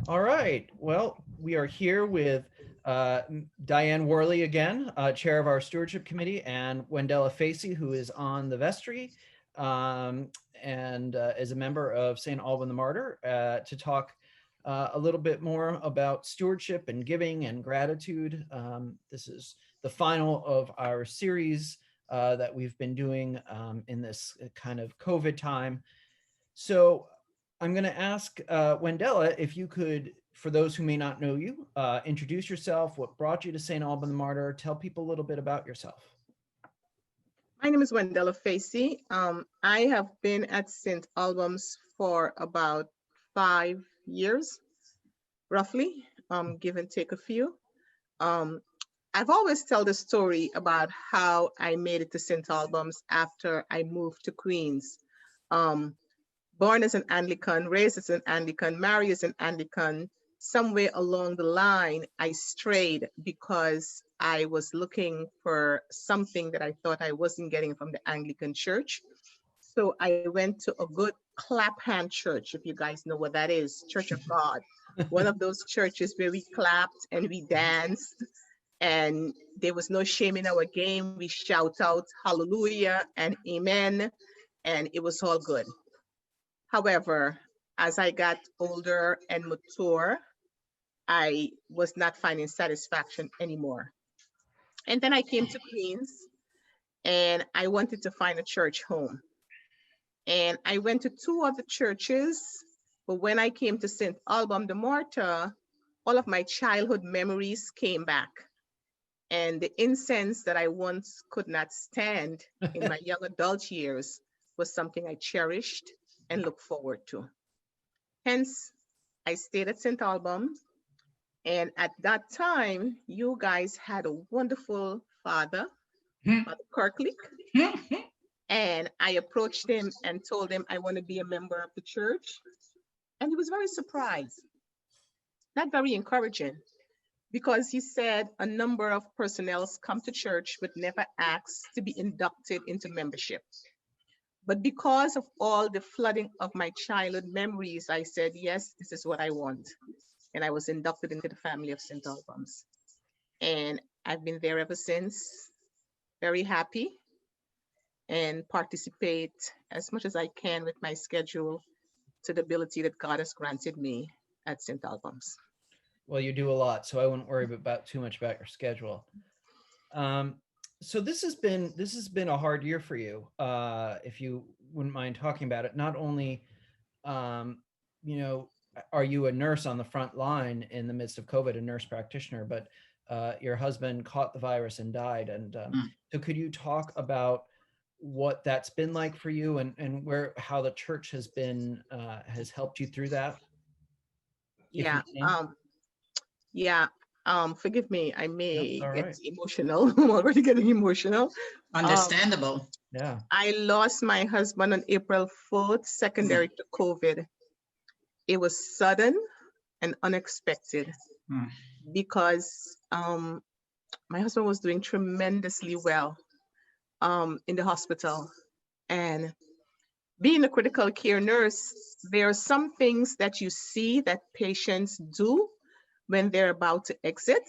All right. Well, we are here with Diane Worley again, chair of our stewardship committee, and Wendella Facey, who is on the vestry um, and is a member of St. Alban the Martyr, to talk a little bit more about stewardship and giving and gratitude. This is the final of our series that we've been doing in this kind of COVID time. So I'm going to ask Wendella if you could, for those who may not know you, introduce yourself, what brought you to St. Alban the Martyr, tell people a little bit about yourself. My name is Wendella Facey. I have been at St. Albans for about 5 years, roughly, give and take a few. Um, I've always tell the story about how I made it to St. Albans after I moved to Queens. Um, Born as an Anglican, raised as an Anglican, married as an Anglican, somewhere along the line, I strayed because I was looking for something that I thought I wasn't getting from the Anglican church. So I went to a good clap hand church, if you guys know what that is, Church of God. One of those churches where we clapped and we danced and there was no shame in our game. We shout out hallelujah and amen, and it was all good. However, as I got older and mature, I was not finding satisfaction anymore. And then I came to Queens and I wanted to find a church home. And I went to two other churches, but when I came to St. Alban the Martyr, all of my childhood memories came back. And the incense that I once could not stand in my young adult years was something I cherished and looked forward to. Hence, I stayed at St. Albans. And at that time, you guys had a wonderful father, Father Kirklick. And I approached him and told him I want to be a member of the church. And he was very surprised, not very encouraging, because he said a number of personnel come to church but never asked to be inducted into membership. But because of all the flooding of my childhood memories, I said, yes, this is what I want. And I was inducted into the family of St. Albans. And I've been there ever since, very happy, and participate as much as I can with my schedule to the ability that God has granted me at St. Albans. Well, you do a lot, so I wouldn't worry about too much about your schedule. Um, so this has been a hard year for you. If you wouldn't mind talking about it, not only um, you know, are you a nurse on the front line in the midst of COVID, a nurse practitioner, but your husband caught the virus and died. And so could you talk about what that's been like for you and where, how the church has been, has helped you through that? If you Yeah, can. yeah. Forgive me, I That's may all get right. emotional. I'm already getting emotional. Um, Understandable. Yeah. I lost my husband on April 4th, secondary to COVID. It was sudden and unexpected Mm. because my husband was doing tremendously well in the hospital. And being a critical care nurse, there are some things that you see that patients do when they're about to exit.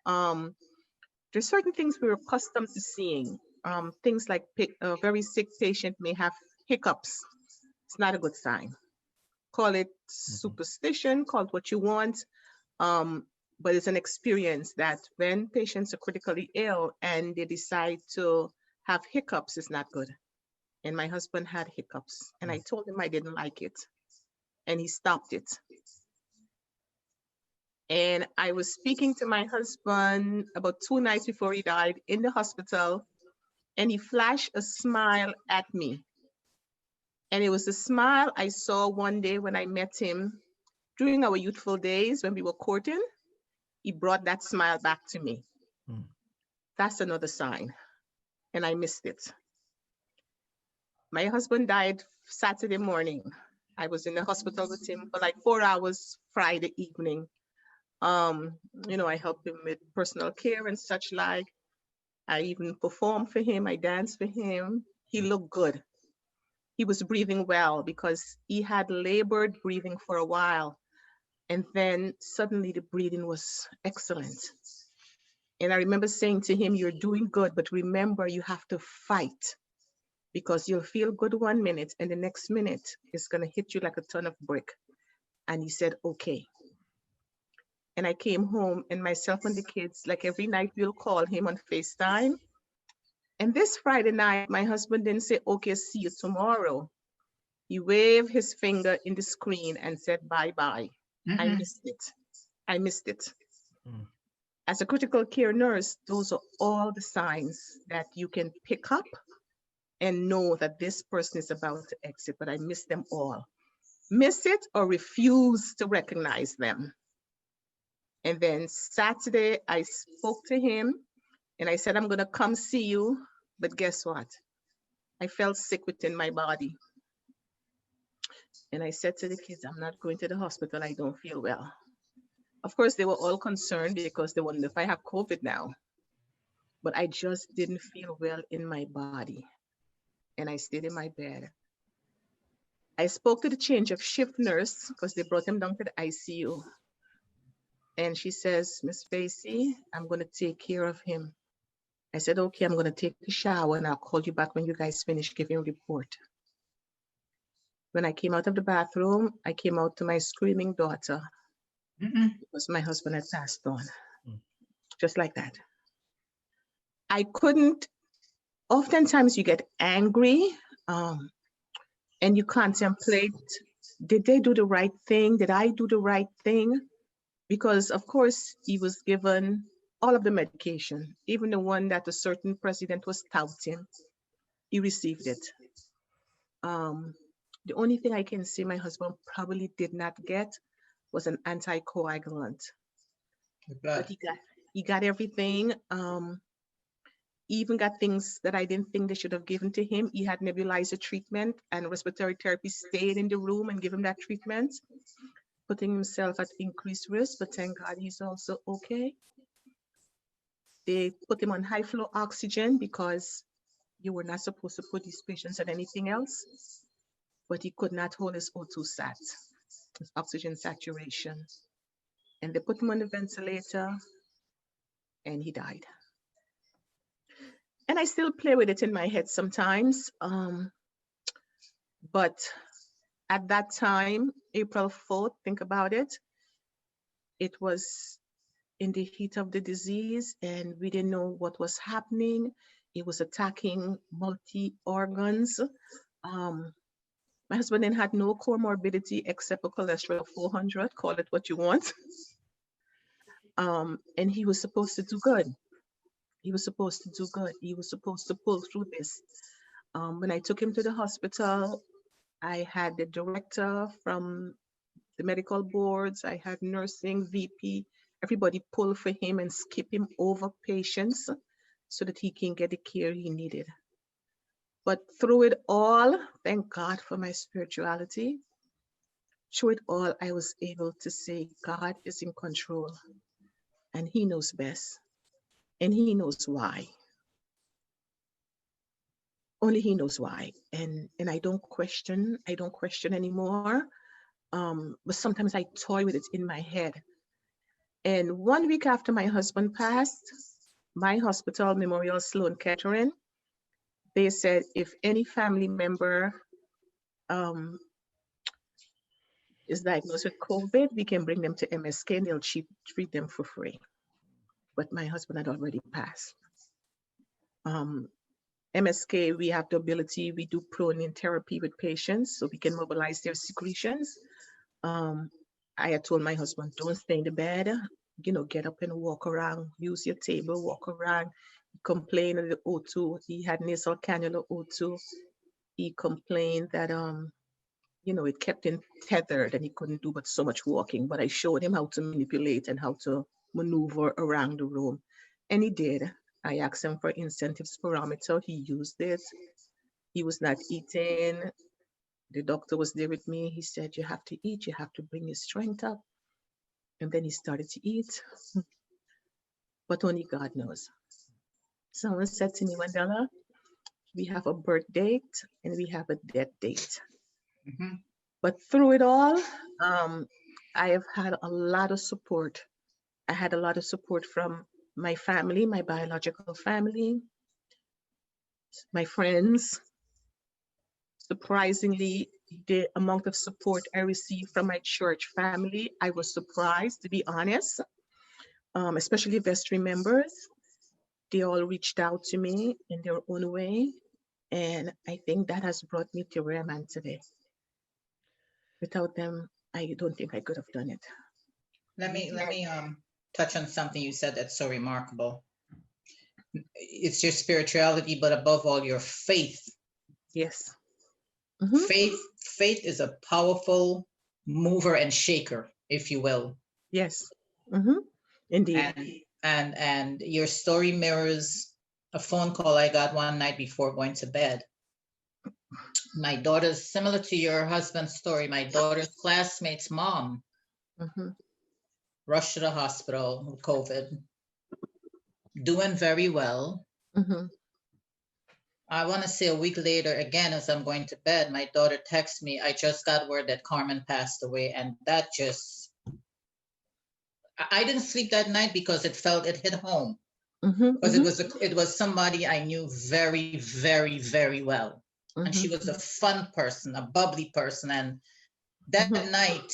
Um, there's certain things we're accustomed to seeing. Things like a very sick patient may have hiccups. It's not a good sign. Call it Mhm. superstition, call it what you want. Um, but it's an experience that when patients are critically ill and they decide to have hiccups, it's not good. And my husband had hiccups, and I told him I didn't like it, and he stopped it. And I was speaking to my husband about 2 nights before he died in the hospital, and he flashed a smile at me. And it was the smile I saw one day when I met him during our youthful days when we were courting. He brought that smile back to me. Mm. That's another sign. And I missed it. My husband died Saturday morning. I was in the hospital with him for like 4 hours Friday evening. Um, I helped him with personal care and such like. I even performed for him. I danced for him. He looked good. He was breathing well because he had labored breathing for a while. And then suddenly the breathing was excellent. And I remember saying to him, you're doing good, but remember you have to fight, because you'll feel good 1 minute and the next minute it's going to hit you like a ton of brick. And he said, okay. And I came home, and myself and the kids, like every night, we'll call him on FaceTime. And this Friday night, my husband didn't say, okay, see you tomorrow. He waved his finger in the screen and said, bye-bye. I missed it. I missed it. Mm. As a critical care nurse, those are all the signs that you can pick up and know that this person is about to exit, but I missed them all. Miss it or refuse to recognize them. And then Saturday, I spoke to him and I said, I'm going to come see you. But guess what? I felt sick within my body. And I said to the kids, I'm not going to the hospital. I don't feel well. Of course, they were all concerned because they wondered if I have COVID now. But I just didn't feel well in my body. And I stayed in my bed. I spoke to the change of shift nurse because they brought him down to the ICU. And she says, Miss Facey, I'm going to take care of him. I said, okay, I'm going to take a shower and I'll call you back when you guys finish giving a report. When I came out of the bathroom, I came out to my screaming daughter because my husband had passed on. Just like that. I couldn't, oftentimes you get angry and you contemplate, did they do the right thing? Did I do the right thing? Because of course he was given all of the medication, even the one that a certain president was touting, he received it. The only thing I can say my husband probably did not get was an anticoagulant. But he got everything. He even got things that I didn't think they should have given to him. He had nebulizer treatment, and respiratory therapy stayed in the room and gave him that treatment, putting himself at increased risk, but thank God he's also okay. They put him on high flow oxygen because you were not supposed to put these patients on anything else, but he could not hold his O2 sat, his oxygen saturation. And they put him on the ventilator and he died. And I still play with it in my head sometimes. But at that time, April 4th, think about it, it was in the heat of the disease and we didn't know what was happening. It was attacking multi-organs. My husband then had no comorbidity except a cholesterol of 400, call it what you want. And he was supposed to do good. He was supposed to do good. He was supposed to pull through this. When I took him to the hospital, I had the director from the medical boards, I had nursing, VP, everybody pull for him and skip him over patients so that he can get the care he needed. But through it all, thank God for my spirituality. Through it all, I was able to say, God is in control and he knows best and he knows why. Only he knows why. And I don't question anymore. But sometimes I toy with it in my head. And 1 week after my husband passed, my hospital, Memorial Sloan Kettering, they said if any family member is diagnosed with COVID, we can bring them to MSK and they'll treat them for free. But my husband had already passed. MSK, we have the ability, we do proning therapy with patients so we can mobilize their secretions. I had told my husband, don't stay in the bed, get up and walk around, use your table, walk around. He complained of the O2, he had nasal cannula O2. He complained that, it kept him tethered and he couldn't do but so much walking, but I showed him how to manipulate and how to maneuver around the room. And he did. I asked him for incentive spirometer, he used it. He was not eating. The doctor was there with me. He said, you have to eat, you have to bring your strength up. And then he started to eat, but only God knows. Someone said to me, Wendella, we have a birth date and we have a death date. But through it all, I have had a lot of support. I had a lot of support from my family, my biological family, my friends. Surprisingly, the amount of support I received from my church family, I was surprised, to be honest, especially vestry members. They all reached out to me in their own way. And I think that has brought me to where I'm at today. Without them, I don't think I could have done it. Let me touch on something you said that's so remarkable. It's your spirituality, but above all, your faith. Yes. Hmm. Faith is a powerful mover and shaker, if you will. Yes. Hmm. Indeed. And your story mirrors a phone call I got one night before going to bed. My daughter's, similar to your husband's story, my daughter's classmate's mom Hmm. rushed to the hospital with COVID, doing very well. Hmm. I want to say a week later, again, as I'm going to bed, my daughter texts me, I just got word that Carmen passed away. And that just, I didn't sleep that night because it hit home. Hmm. Because it was somebody I knew very, very, very well. And she was a fun person, a bubbly person. And that night,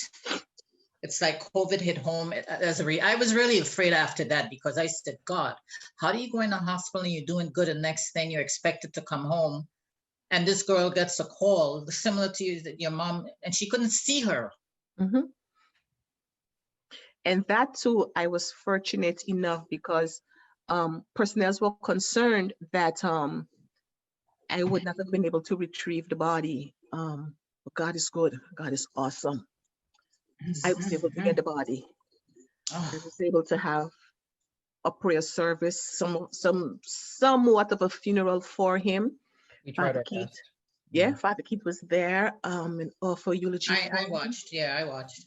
it's like COVID hit home. I was really afraid after that, because I said, God, how do you go in the hospital and you're doing good, and next thing you're expected to come home, and this girl gets a call similar to your mom, and she couldn't see her. Hmm. And that too, I was fortunate enough because personnel were concerned that I would not have been able to retrieve the body. But God is good. God is awesome. I was able to get the body. Oh, I was able to have a prayer service, somewhat of a funeral for him. We tried Father our Keith, best. yeah, Father Keith was there and offer eulogy for I him. watched. Yeah, I watched.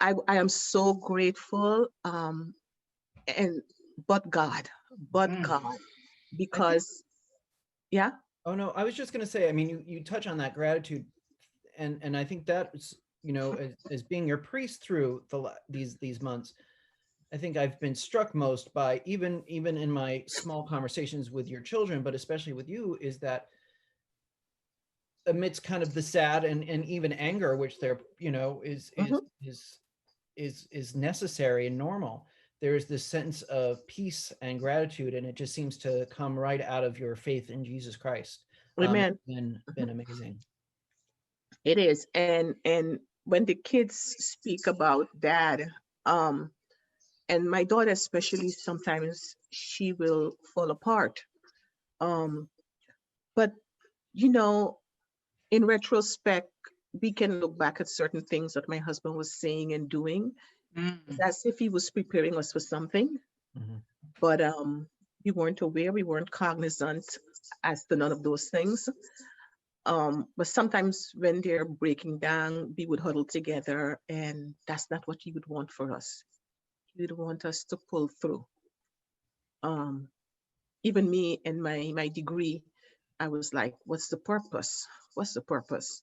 I am so grateful. And but God, because yeah. Oh no, I was just going to say, I mean, you touch on that gratitude, and I think that's, you know, as being your priest through these months, I think I've been struck most by, even in my small conversations with your children, but especially with you, is that amidst kind of the sad and even anger, which they're, you know, is necessary and normal, there's this sense of peace and gratitude, and it just seems to come right out of your faith in Jesus Christ. Amen. Been amazing. It is. And when the kids speak about dad, and my daughter especially, sometimes she will fall apart. Um, but you know, in retrospect, we can look back at certain things that my husband was saying and doing. It's as if he was preparing us for something, but we weren't aware, we weren't cognizant as to none of those things. But sometimes when they're breaking down, we would huddle together, and that's not what he would want for us. He would want us to pull through. Um, Even me and my degree, I was like, what's the purpose? What's the purpose?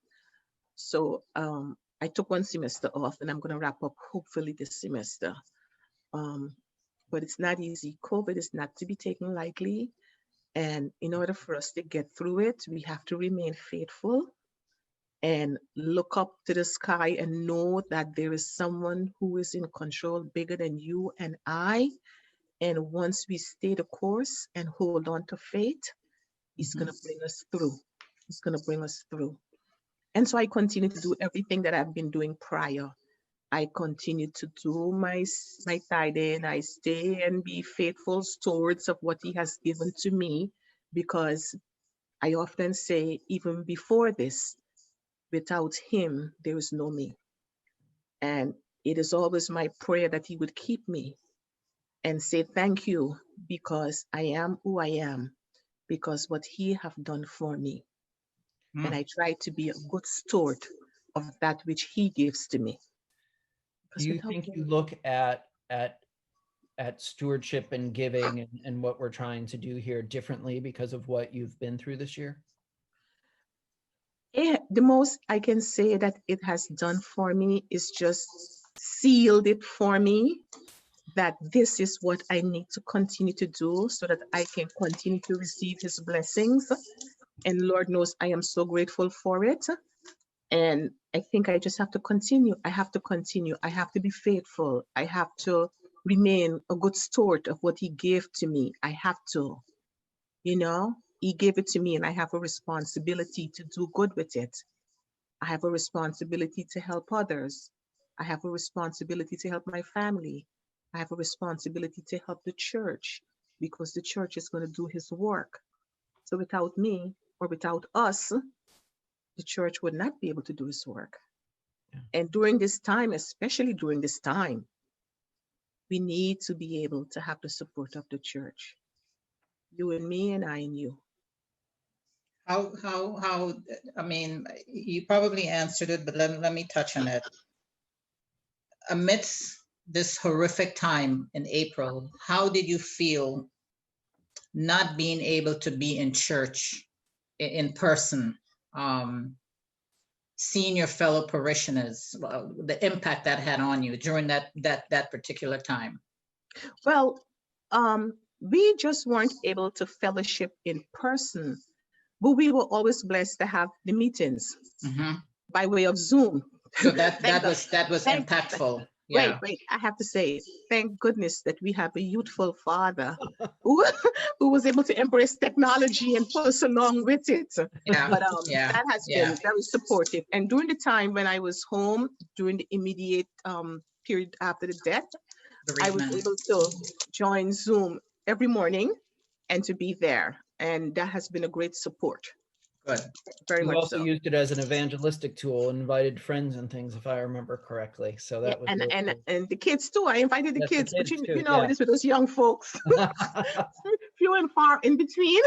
So I took one semester off, and I'm going to wrap up hopefully this semester. Um, but it's not easy. COVID is not to be taken lightly. And in order for us to get through it, we have to remain faithful and look up to the sky and know that there is someone who is in control bigger than you and I. And once we stay the course and hold on to faith, he's going to bring us through. He's going to bring us through. And so I continue to do everything that I've been doing prior. I continue to do my tithing. I stay and be faithful stewards of what he has given to me, because I often say, even before this, without him, there is no me. And it is always my prayer that he would keep me and say thank you, because I am who I am, because what he have done for me. And I try to be a good steward of that which he gives to me. Do you think you look at stewardship and giving and what we're trying to do here differently because of what you've been through this year? The most I can say that it has done for me is just sealed it for me that this is what I need to continue to do so that I can continue to receive his blessings. And Lord knows I am so grateful for it. And I think I just have to continue. I have to continue. I have to be faithful. I have to remain a good steward of what he gave to me. I have to, he gave it to me and I have a responsibility to do good with it. I have a responsibility to help others. I have a responsibility to help my family. I have a responsibility to help the church because the church is going to do his work. So without me or without us, the church would not be able to do his work. Yeah. And during this time, especially during this time, we need to be able to have the support of the church. You and me and I and you. I mean, you probably answered it, but let me touch on it. Amidst this horrific time in April, how did you feel not being able to be in church in person, seeing your fellow parishioners, the impact that had on you during that particular time? Well, we just weren't able to fellowship in person, but we were always blessed to have the meetings by way of Zoom. So that was impactful. Yeah. Wait, I have to say, thank goodness that we have a youthful father who was able to embrace technology and pull us along with it. Yeah. But that has been very supportive. And during the time when I was home, during the immediate period after the death, I was able to join Zoom every morning and to be there. And that has been a great support. Good. Very You much also so. used it as an evangelistic tool and invited friends and things, if I remember correctly. So that was really cool. And the kids too. I invited the Yes, kids, but too, you know, yeah. this with those young folks. Few and far in between.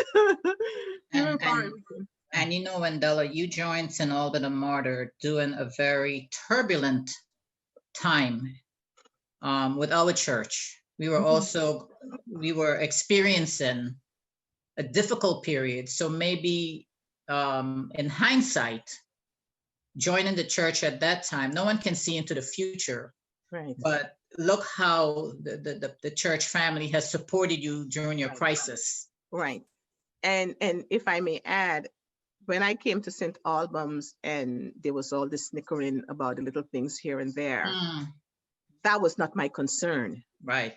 And you know, Wendella, you joined St. Albert the Martyr during a very turbulent time with our church. We were experiencing a difficult period. So maybe in hindsight, joining the church at that time, no one can see into the future. Right. But look how the church family has supported you during your crisis. Right. And if I may add, when I came to St. Albans and there was all this snickering about the little things here and there, that was not my concern. Right.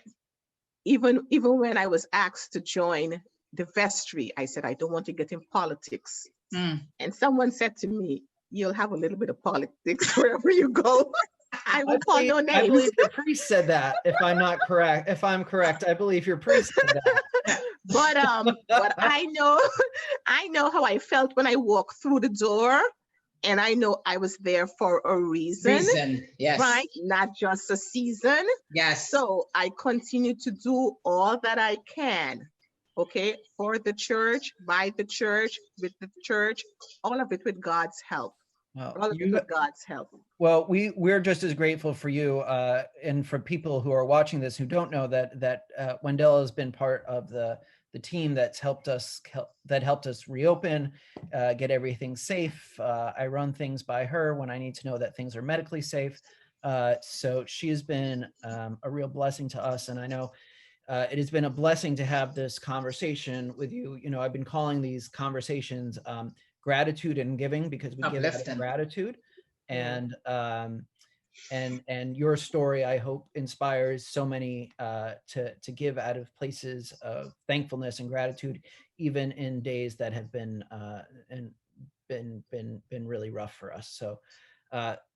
Even when I was asked to join the vestry, I said, I don't want to get in politics. And someone said to me, you'll have a little bit of politics wherever you go. I will call no names. I believe your priest said that, if I'm not correct. If I'm correct, I believe your priest said that. But I know how I felt when I walked through the door, and I know I was there for a reason. Yes. Right? Not just a season. Yes. So I continue to do all that I can, okay, for the church, by the church, with the church, all of it with God's help. All of it with God's help. Well, we're just as grateful for you, and for people who are watching this who don't know that Wendella has been part of the team that's helped us reopen, get everything safe. I run things by her when I need to know that things are medically safe. So she has been a real blessing to us, and I know it has been a blessing to have this conversation with you. You know, I've been calling these conversations gratitude and giving, because we give out of gratitude. And your story, I hope, inspires so many to give out of places of thankfulness and gratitude, even in days that have been really rough for us. So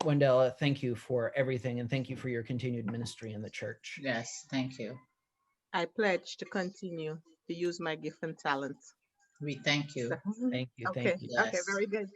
Wendella, thank you for everything, and thank you for your continued ministry in the church. Yes, thank you. I pledge to continue to use my gift and talent. We thank you. Thank you. Okay. Thank you. Okay, very good.